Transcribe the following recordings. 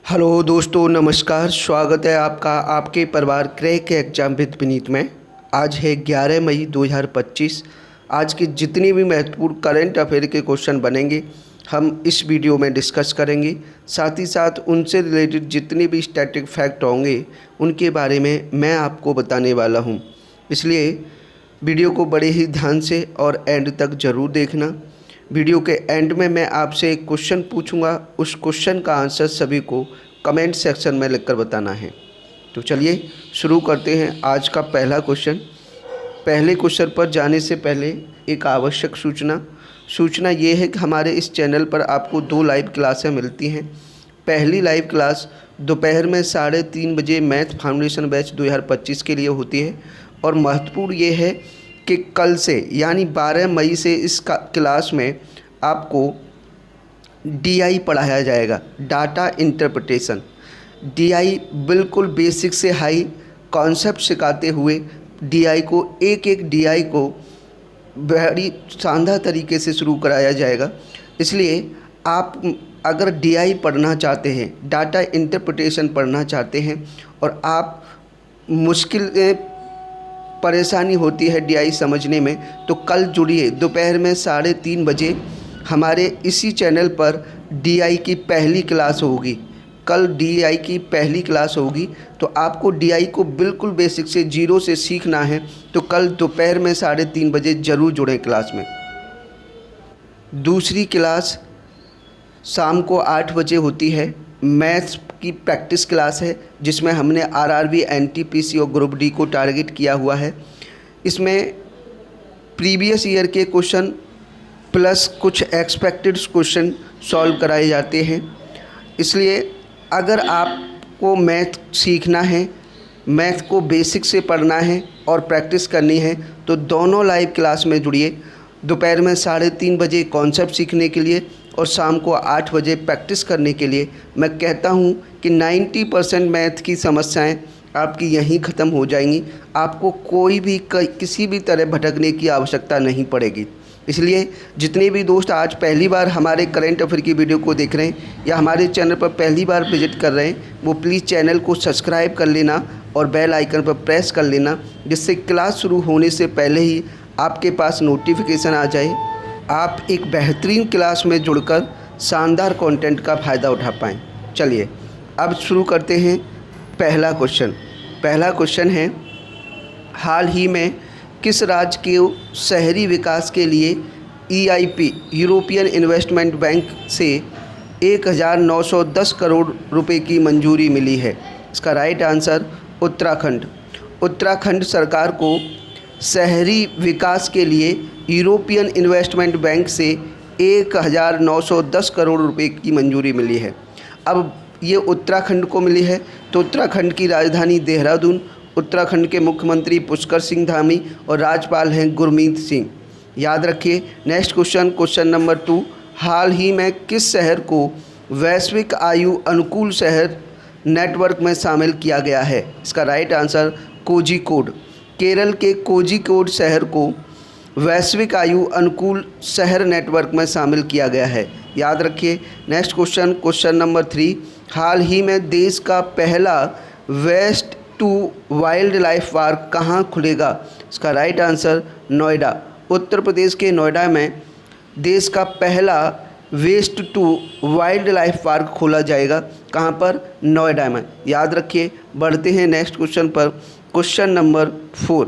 Hello दोस्तों, नमस्कार। स्वागत है आपका आपके परिवार क्रैक एग्जाम विद विनीत में। आज है 11 मई 2025। आज के जितने भी महत्वपूर्ण करंट अफेयर के क्वेश्चन बनेंगे हम इस वीडियो में डिस्कस करेंगे। साथ ही साथ उनसे रिलेटेड जितने भी स्टैटिक फैक्ट होंगे उनके बारे में मैं आपको बताने वाला हूं। इसलिए वीडियो को बड़े ही ध्यान से और एंड तक ज़रूर देखना। वीडियो के एंड में मैं आपसे एक क्वेश्चन पूछूंगा, उस क्वेश्चन का आंसर सभी को कमेंट सेक्शन में लिखकर बताना है। तो चलिए शुरू करते हैं आज का पहला क्वेश्चन। पहले क्वेश्चन पर जाने से पहले एक आवश्यक सूचना ये है कि हमारे इस चैनल पर आपको 2 लाइव क्लासें मिलती हैं। पहली लाइव क्लास दोपहर में 3:30 बजे मैथ फाउंडेशन बैच 2025 के लिए होती है और महत्वपूर्ण ये है कि कल से यानी 12 मई से इस क्लास में आपको डीआई पढ़ाया जाएगा, डाटा इंटरप्रिटेशन। डीआई बिल्कुल बेसिक से हाई कॉन्सेप्ट सिखाते हुए डीआई को एक डीआई को बड़ी शानदार तरीके से शुरू कराया जाएगा। इसलिए आप अगर डीआई पढ़ना चाहते हैं, डाटा इंटरप्रिटेशन पढ़ना चाहते हैं और आप मुश्किल परेशानी होती है डीआई समझने में, तो कल जुड़िए दोपहर में 3:30 बजे हमारे इसी चैनल पर डीआई की पहली क्लास होगी। कल डीआई की पहली क्लास होगी, तो आपको डीआई को बिल्कुल बेसिक से जीरो से सीखना है तो कल दोपहर में 3:30 बजे ज़रूर जुड़ें क्लास में। दूसरी क्लास शाम को 8 बजे होती है, मैथ्स की प्रैक्टिस क्लास है जिसमें हमने आरआरबी, एनटीपीसी और ग्रुप डी को टारगेट किया हुआ है। इसमें प्रीवियस ईयर के क्वेश्चन प्लस कुछ एक्सपेक्टेड क्वेश्चन सॉल्व कराए जाते हैं। इसलिए अगर आपको मैथ सीखना है, मैथ को बेसिक से पढ़ना है और प्रैक्टिस करनी है तो दोनों लाइव क्लास में जुड़िए। दोपहर में 3:30 बजे कॉन्सेप्ट सीखने के लिए और शाम को 8 बजे प्रैक्टिस करने के लिए। मैं कहता हूं कि 90% मैथ की समस्याएं आपकी यहीं ख़त्म हो जाएंगी। आपको कोई भी किसी भी तरह भटकने की आवश्यकता नहीं पड़ेगी। इसलिए जितने भी दोस्त आज पहली बार हमारे करंट अफेयर की वीडियो को देख रहे हैं या हमारे चैनल पर पहली बार विजिट कर रहे हैं, वो प्लीज़ चैनल को सब्सक्राइब कर लेना और बेल आइकन पर प्रेस कर लेना, जिससे क्लास शुरू होने से पहले ही आपके पास नोटिफिकेशन आ जाए। आप एक बेहतरीन क्लास में जुड़कर शानदार कंटेंट का फ़ायदा उठा पाएँ। चलिए अब शुरू करते हैं पहला क्वेश्चन। पहला क्वेश्चन है, हाल ही में किस राज्य के शहरी विकास के लिए EIP यूरोपियन इन्वेस्टमेंट बैंक से 1910 करोड़ रुपए की मंजूरी मिली है? इसका राइट आंसर उत्तराखंड। उत्तराखंड सरकार को शहरी विकास के लिए यूरोपियन इन्वेस्टमेंट बैंक से 1910 करोड़ रुपए की मंजूरी मिली है। अब ये उत्तराखंड को मिली है तो उत्तराखंड की राजधानी देहरादून, उत्तराखंड के मुख्यमंत्री पुष्कर सिंह धामी और राज्यपाल हैं गुरमीत सिंह। याद रखिए। नेक्स्ट क्वेश्चन, क्वेश्चन नंबर 2, हाल ही में किस शहर को वैश्विक आयु अनुकूल शहर नेटवर्क में शामिल किया गया है? इसका राइट आंसर कोझिकोड। केरल के कोझिकोड शहर को वैश्विक आयु अनुकूल शहर नेटवर्क में शामिल किया गया है। याद रखिए। नेक्स्ट क्वेश्चन, क्वेश्चन नंबर 3, हाल ही में देश का पहला waste to wildlife park कहाँ खुलेगा? इसका राइट आंसर नोएडा। उत्तर प्रदेश के नोएडा में देश का पहला waste to wildlife park खोला जाएगा। कहाँ पर? नोएडा में। याद रखिए। बढ़ते हैं नेक्स्ट क्वेश्चन पर। क्वेश्चन नंबर 4,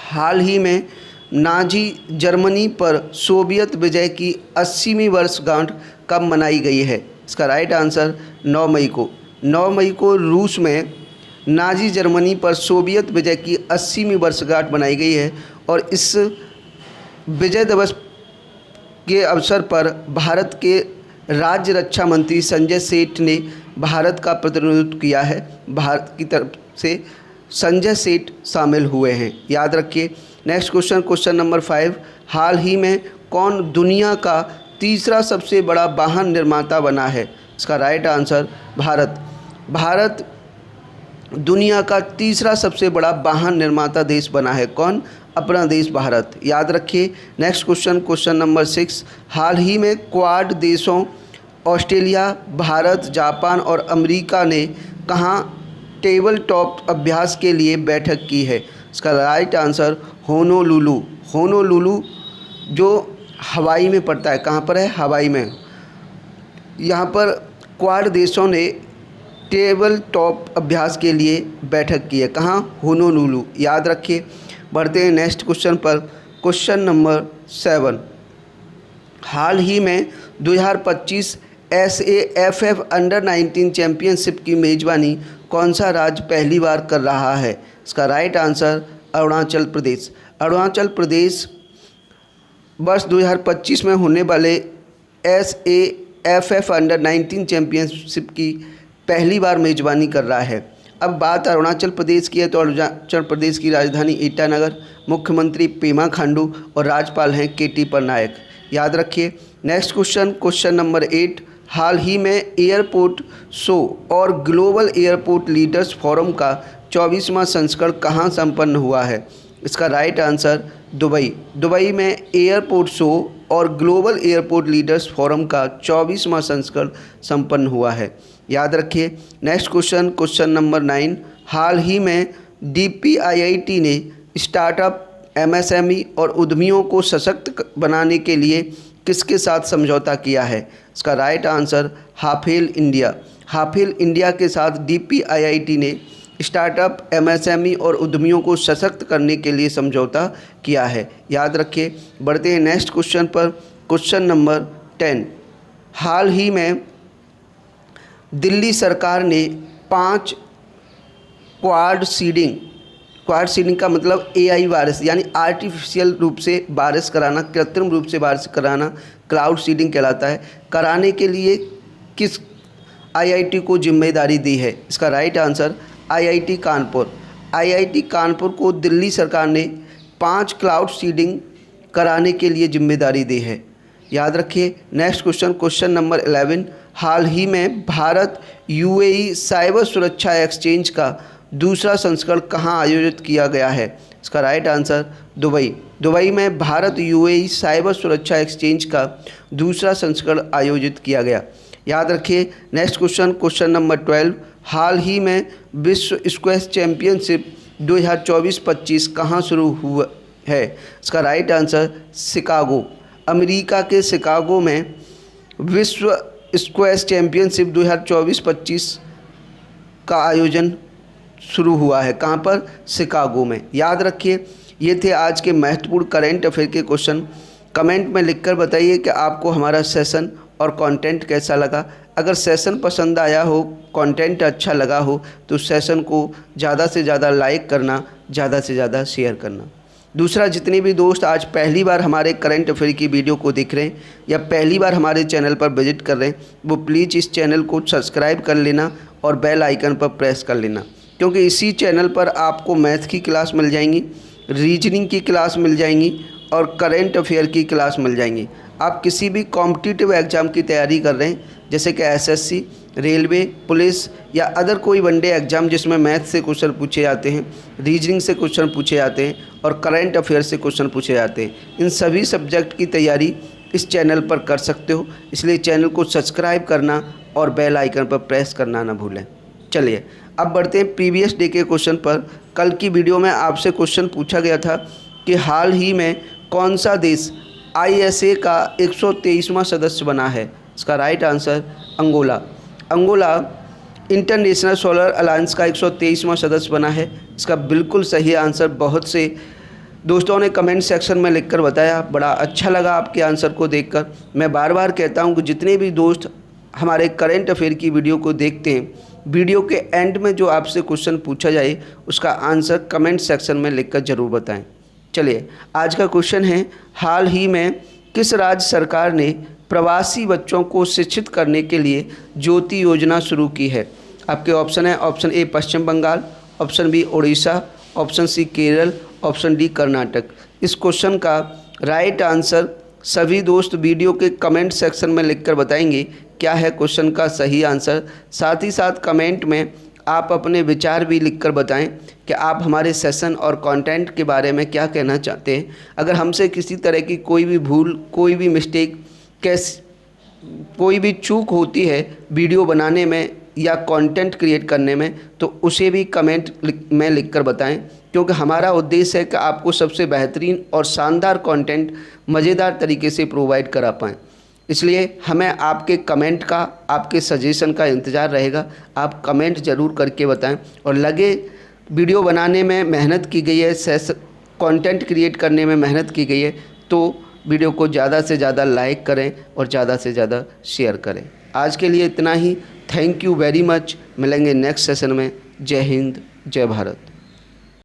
हाल ही में नाजी जर्मनी पर सोवियत विजय की 80वीं वर्षगांठ कब मनाई गई है? इसका राइट आंसर 9 मई को। 9 मई को रूस में नाजी जर्मनी पर सोवियत विजय की 80वीं वर्षगांठ मनाई गई है और इस विजय दिवस के अवसर पर भारत के राज्य रक्षा मंत्री संजय सेठ ने भारत का प्रतिनिधित्व किया है। भारत की तरफ से संजय सेठ शामिल हुए हैं। याद रखिए। नेक्स्ट क्वेश्चन, क्वेश्चन नंबर 5, हाल ही में कौन दुनिया का तीसरा सबसे बड़ा वाहन निर्माता बना है? इसका राइट आंसर भारत। भारत दुनिया का तीसरा सबसे बड़ा वाहन निर्माता देश बना है। कौन? अपना देश भारत। याद रखिए। नेक्स्ट क्वेश्चन, क्वेश्चन नंबर 6, हाल ही में क्वाड देशों ऑस्ट्रेलिया, भारत, जापान और अमेरिका ने कहाँ टेबल टॉप अभ्यास के लिए बैठक की है? इसका राइट आंसर होनोलुलु। होनोलुलु जो हवाई में पड़ता है, कहाँ पर है? हवाई में। यहाँ पर क्वाड देशों ने टेबल टॉप अभ्यास के लिए बैठक की है, कहाँ? होनोलुलु। याद रखिए। बढ़ते हैं नेक्स्ट क्वेश्चन पर। Question number 7। हाल ही में 2025 SAFF अंडर 19 चैम्पियनशिप की मेज़बानी कौन सा राज्य पहली बार कर रहा है? इसका राइट आंसर अरुणाचल प्रदेश। अरुणाचल प्रदेश वर्ष 2025 में होने वाले SAFF अंडर 19 चैम्पियनशिप की पहली बार मेज़बानी कर रहा है। अब बात अरुणाचल प्रदेश की है तो अरुणाचल प्रदेश की राजधानी ईटानगर, मुख्यमंत्री पेमा खांडू और राज्यपाल हैं KT पटनायक। याद रखिए। Next question number 8। हाल ही में एयरपोर्ट शो और ग्लोबल एयरपोर्ट लीडर्स फोरम का 24वां संस्करण कहाँ संपन्न हुआ है? इसका राइट आंसर दुबई। दुबई में एयरपोर्ट शो और ग्लोबल एयरपोर्ट लीडर्स फोरम का 24वां संस्करण संपन्न हुआ है। याद रखिए। Next question number 9। हाल ही में DPIIT ने स्टार्टअप, MSME और उद्यमियों को सशक्त बनाने के लिए किसके साथ समझौता किया है? इसका राइट आंसर हाफेल इंडिया। हाफेल इंडिया के साथ DPIIT ने स्टार्टअप, MSME और उद्यमियों को सशक्त करने के लिए समझौता किया है। याद रखिए। बढ़ते हैं नेक्स्ट क्वेश्चन पर। Question number 10। हाल ही में दिल्ली सरकार ने 5 क्वाड सीडिंग का मतलब AI बारिश यानी आर्टिफिशियल रूप से बारिश कराना, कृत्रिम रूप से बारिश कराना क्लाउड सीडिंग कहलाता है, कराने के लिए किस IIT को जिम्मेदारी दी है? इसका right answer IIT Kanpur. IIT Kanpur को दिल्ली सरकार ने 5 क्लाउड सीडिंग कराने के लिए जिम्मेदारी दी है। याद रखिए। Next question number 11। हाल ही में भारत UAE साइबर सुरक्षा एक्सचेंज का दूसरा संस्करण कहाँ आयोजित किया गया है? इसका राइट आंसर दुबई। दुबई में भारत UAE साइबर सुरक्षा एक्सचेंज का दूसरा संस्करण आयोजित किया गया। याद रखिए। Next question number 12। हाल ही में विश्व स्क्वैश चैम्पियनशिप 2024-25 कहाँ शुरू हुआ है? इसका राइट आंसर शिकागो। अमेरिका के शिकागो में विश्व स्क्वैश चैम्पियनशिप 2024-25 का आयोजन शुरू हुआ है। कहाँ पर? शिकागो में। याद रखिए। ये थे आज के महत्वपूर्ण करंट अफेयर के क्वेश्चन। कमेंट में लिखकर बताइए कि आपको हमारा सेशन और कंटेंट कैसा लगा। अगर सेशन पसंद आया हो, कंटेंट अच्छा लगा हो तो सेशन को ज़्यादा से ज़्यादा लाइक करना, ज़्यादा से ज़्यादा शेयर करना। दूसरा, जितने भी दोस्त आज पहली बार हमारे करंट अफेयर की वीडियो को देख रहे हैं या पहली बार हमारे चैनल पर विजिट कर रहे हैं, वो प्लीज़ इस चैनल को सब्सक्राइब कर लेना और बेल आइकन पर प्रेस कर लेना, क्योंकि इसी चैनल पर आपको मैथ की क्लास मिल जाएंगी, रीजनिंग की क्लास मिल जाएंगी और करंट अफेयर की क्लास मिल जाएंगी। आप किसी भी कॉम्पिटिटिव एग्ज़ाम की तैयारी कर रहे हैं, जैसे कि SSC, रेलवे, पुलिस या अदर कोई वनडे एग्ज़ाम जिसमें मैथ से क्वेश्चन पूछे जाते हैं, रीजनिंग से क्वेश्चन पूछे जाते हैं और करंट अफेयर से क्वेश्चन पूछे जाते हैं, इन सभी सब्जेक्ट की तैयारी इस चैनल पर कर सकते हो। इसलिए चैनल को सब्सक्राइब करना और बेल आइकन पर प्रेस करना ना भूलें। चलिए अब बढ़ते हैं प्रीवियस डे के क्वेश्चन पर। कल की वीडियो में आपसे क्वेश्चन पूछा गया था कि हाल ही में कौन सा देश ISA का 123वां सदस्य बना है? इसका right answer Angola. Angola international solar alliance का 123वां सदस्य बना है। इसका बिल्कुल सही आंसर बहुत से दोस्तों ने कमेंट सेक्शन में लिखकर बताया। बड़ा अच्छा लगा आपके आंसर को देखकर। मैं बार बार कहता हूं कि जितने भी दोस्त हमारे करंट अफेयर की वीडियो को देखते हैं, वीडियो के एंड में जो आपसे क्वेश्चन पूछा जाए उसका आंसर कमेंट सेक्शन में लिखकर ज़रूर बताएं। चलिए आज का क्वेश्चन है, हाल ही में किस राज्य सरकार ने प्रवासी बच्चों को शिक्षित करने के लिए ज्योति योजना शुरू की है? आपके ऑप्शन है, option A Paschim Bangal, option B Orissa, option C Kerala, option D Karnataka. इस क्वेश्चन का राइट आंसर सभी दोस्त वीडियो के कमेंट सेक्शन में लिखकर बताएंगे क्या है क्वेश्चन का सही आंसर। साथ ही साथ कमेंट में आप अपने विचार भी लिखकर बताएं कि आप हमारे सेशन और कंटेंट के बारे में क्या कहना चाहते हैं। अगर हमसे किसी तरह की कोई भी भूल, कोई भी मिस्टेक कोई भी चूक होती है वीडियो बनाने में या कंटेंट क्रिएट करने में, तो उसे भी कमेंट में लिखकर बताएं, क्योंकि हमारा उद्देश्य है कि आपको सबसे बेहतरीन और शानदार कंटेंट मज़ेदार तरीके से प्रोवाइड करा पाएँ। इसलिए हमें आपके कमेंट का, आपके सजेशन का इंतज़ार रहेगा। आप कमेंट ज़रूर करके बताएं, और लगे वीडियो बनाने में मेहनत की गई है, कंटेंट क्रिएट करने में मेहनत की गई है, तो वीडियो को ज़्यादा से ज़्यादा लाइक करें और ज़्यादा से ज़्यादा शेयर करें। आज के लिए इतना ही। Thank you very much. मिलेंगे नेक्स्ट सेशन में। जय हिंद, जय भारत।